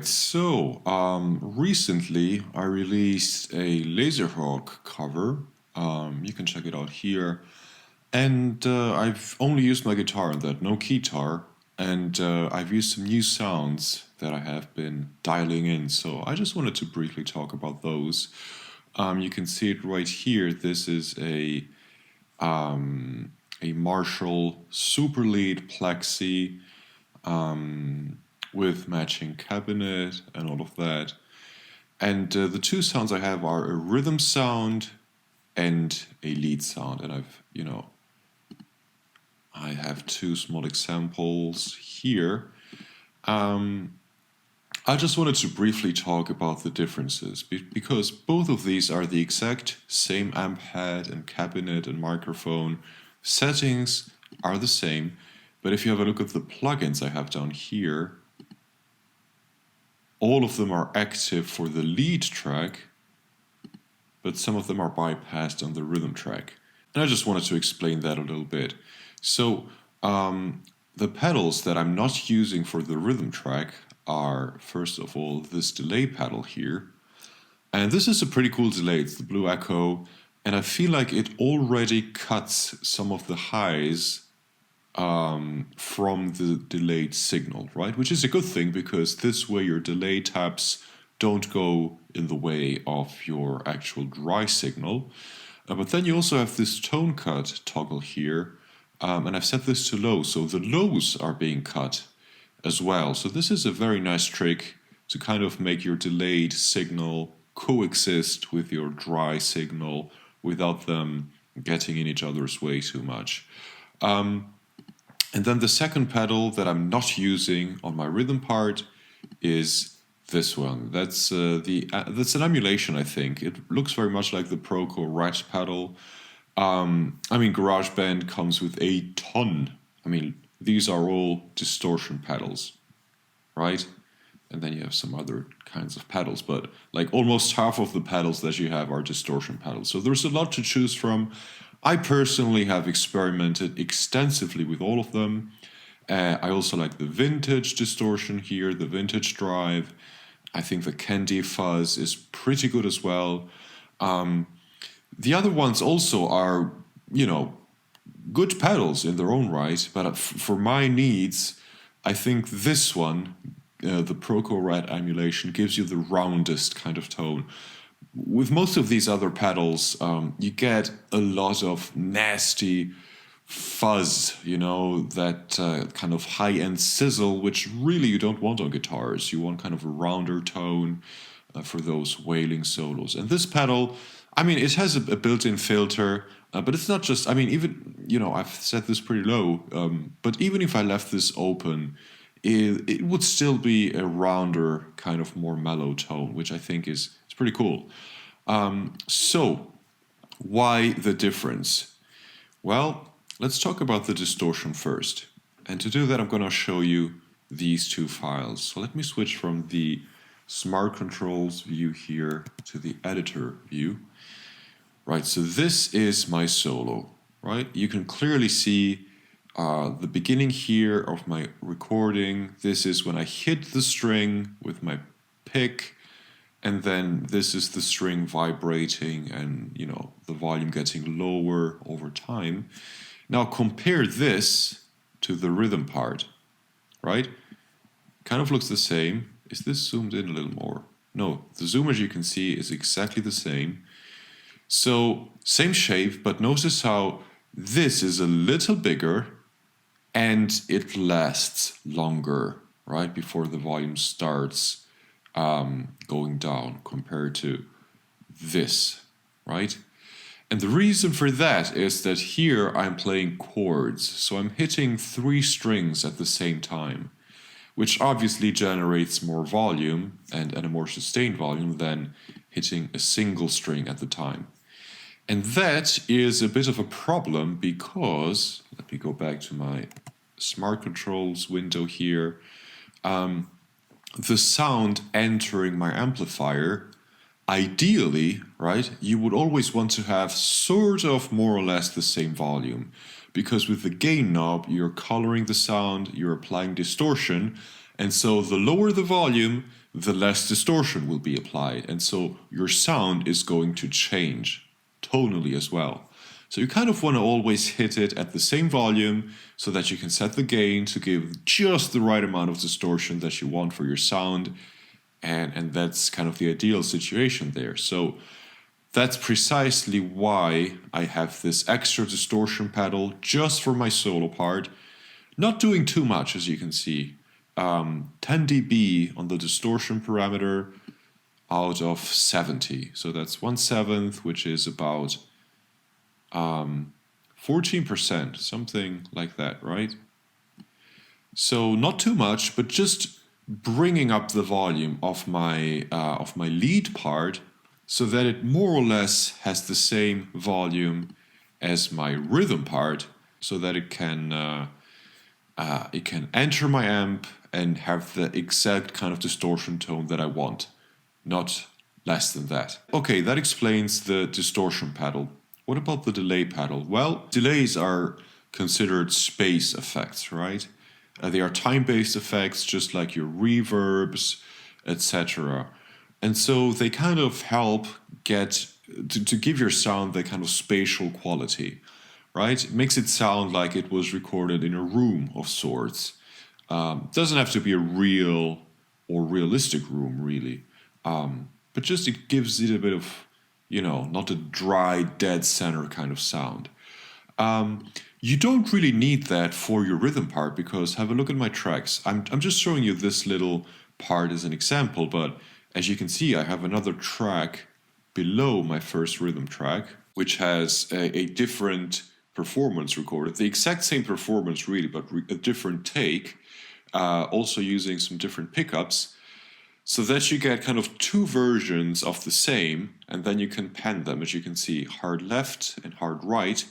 Alright, so recently I released a Lazerhawk cover. You can check it out here. And I've only used my guitar on that, no keytar. And I've used some new sounds that I have been dialing in. So I just wanted to briefly talk about those. You can see it right here. This is a Marshall Super Lead Plexi with matching cabinet and all of that. And the two sounds I have are a rhythm sound and a lead sound. And I have two small examples here. I just wanted to briefly talk about the differences because both of these are the exact same amp head and cabinet and microphone. Settings are the same, but if you have a look at the plugins I have down here, all of them are active for the lead track, but some of them are bypassed on the rhythm track. And I just wanted to explain that a little bit. So the pedals that I'm not using for the rhythm track are, first of all, this delay pedal here. And this is a pretty cool delay. It's the Blue Echo. And I feel like it already cuts some of the highs from the delayed signal, right? Which is a good thing because this way your delay taps don't go in the way of your actual dry signal. But then you also have this tone cut toggle here, and I've set this to low, so the lows are being cut as well. So this is a very nice trick to kind of make your delayed signal coexist with your dry signal without them getting in each other's way too much. And then the second pedal that I'm not using on my rhythm part is this one. That's an emulation, I think. It looks very much like the Proco Rat pedal. GarageBand comes with a ton. These are all distortion pedals, right? And then you have some other kinds of pedals, but like almost half of the pedals that you have are distortion pedals. So there's a lot to choose from. I personally have experimented extensively with all of them. I also like the vintage distortion here, the vintage drive. I think the Candy Fuzz is pretty good as well. The other ones also are, good pedals in their own right, but for my needs, I think this one, the Proco Rat emulation, gives you the roundest kind of tone. With most of these other pedals, you get a lot of nasty fuzz, that kind of high-end sizzle, which really you don't want on guitars. You want kind of a rounder tone for those wailing solos. And this pedal, it has a built-in filter, but it's not just, I've set this pretty low, but even if I left this open, it would still be a rounder, kind of more mellow tone, which I think is pretty cool. So, why the difference? Well, let's talk about the distortion first. And to do that, I'm going to show you these two files. So let me switch from the Smart Controls view here to the Editor view. Right, so this is my solo, right? You can clearly see the beginning here of my recording. This is when I hit the string with my pick, and then this is the string vibrating and, the volume getting lower over time. Now compare this to the rhythm part, right? Kind of looks the same. Is this zoomed in a little more? No, the zoom, as you can see, is exactly the same. So, same shape, but notice how this is a little bigger and it lasts longer, right, before the volume starts going down compared to this, right? And the reason for that is that here I'm playing chords, so I'm hitting 3 strings at the same time, which obviously generates more volume and a more sustained volume than hitting a single string at the time. And that is a bit of a problem because, let me go back to my Smart Controls window here, the sound entering my amplifier, ideally, right, you would always want to have sort of more or less the same volume, because with the gain knob, you're coloring the sound, you're applying distortion, And so the lower the volume, the less distortion will be applied. And so your sound is going to change tonally as well. So you kind of want to always hit it at the same volume so that you can set the gain to give just the right amount of distortion that you want for your sound. And that's kind of the ideal situation there. So that's precisely why I have this extra distortion pedal just for my solo part. Not doing too much, as you can see. 10 dB on the distortion parameter out of 70. So that's 1/7, which is about 14%, something like that, right? So not too much, but just bringing up the volume of my lead part so that it more or less has the same volume as my rhythm part, so that it can enter my amp and have the exact kind of distortion tone that I want, not less than that. Okay, that explains the distortion pedal. What about the delay pedal? Well, delays are considered space effects, right? They are time-based effects, just like your reverbs, etc. And so they kind of help get to give your sound that kind of spatial quality, right? It makes it sound like it was recorded in a room of sorts. Doesn't have to be a real or realistic room, really. But just it gives it a bit of, not a dry, dead center kind of sound. You don't really need that for your rhythm part, because have a look at my tracks. I'm just showing you this little part as an example, but as you can see, I have another track below my first rhythm track, which has a different performance recorded. The exact same performance, really, but a different take, also using some different pickups, so that you get kind of two versions of the same, and then you can pen them, as you can see, hard left and hard right.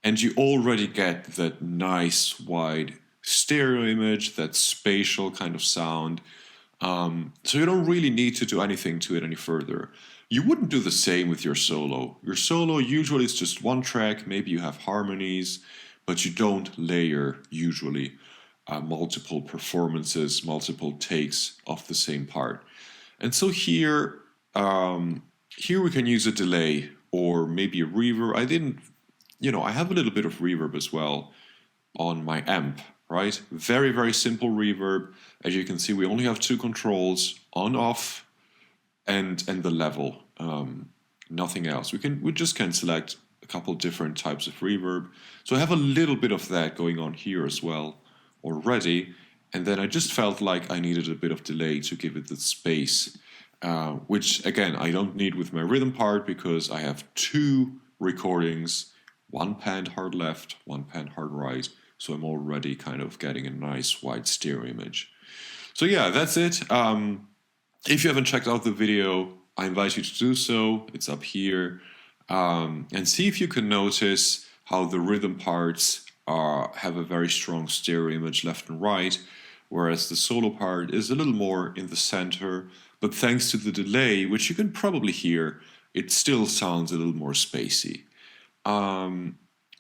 And you already get that nice wide stereo image, that spatial kind of sound. So you don't really need to do anything to it any further. You wouldn't do the same with your solo. Your solo usually is just one track, maybe you have harmonies, but you don't layer usually multiple performances, multiple takes of the same part. And so here we can use a delay or maybe a reverb. I have a little bit of reverb as well on my amp, right? Very, very simple reverb. As you can see, we only have two controls, on, off, and the level. Nothing else. We just can select a couple different types of reverb. So I have a little bit of that going on here as well already. And then I just felt like I needed a bit of delay to give it the space, which again, I don't need with my rhythm part, because I have two recordings, one panned hard left, one panned hard right. So I'm already kind of getting a nice wide stereo image. So yeah, that's it. If you haven't checked out the video, I invite you to do so. It's up here. And see if you can notice how the rhythm parts have a very strong stereo image left and right, whereas the solo part is a little more in the center. But thanks to the delay, which you can probably hear, it still sounds a little more spacey.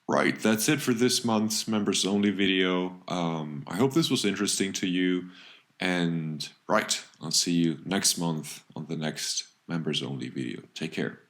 Right, that's it for this month's members only video. I hope this was interesting to you. And right, I'll see you next month on the next members only video. Take care.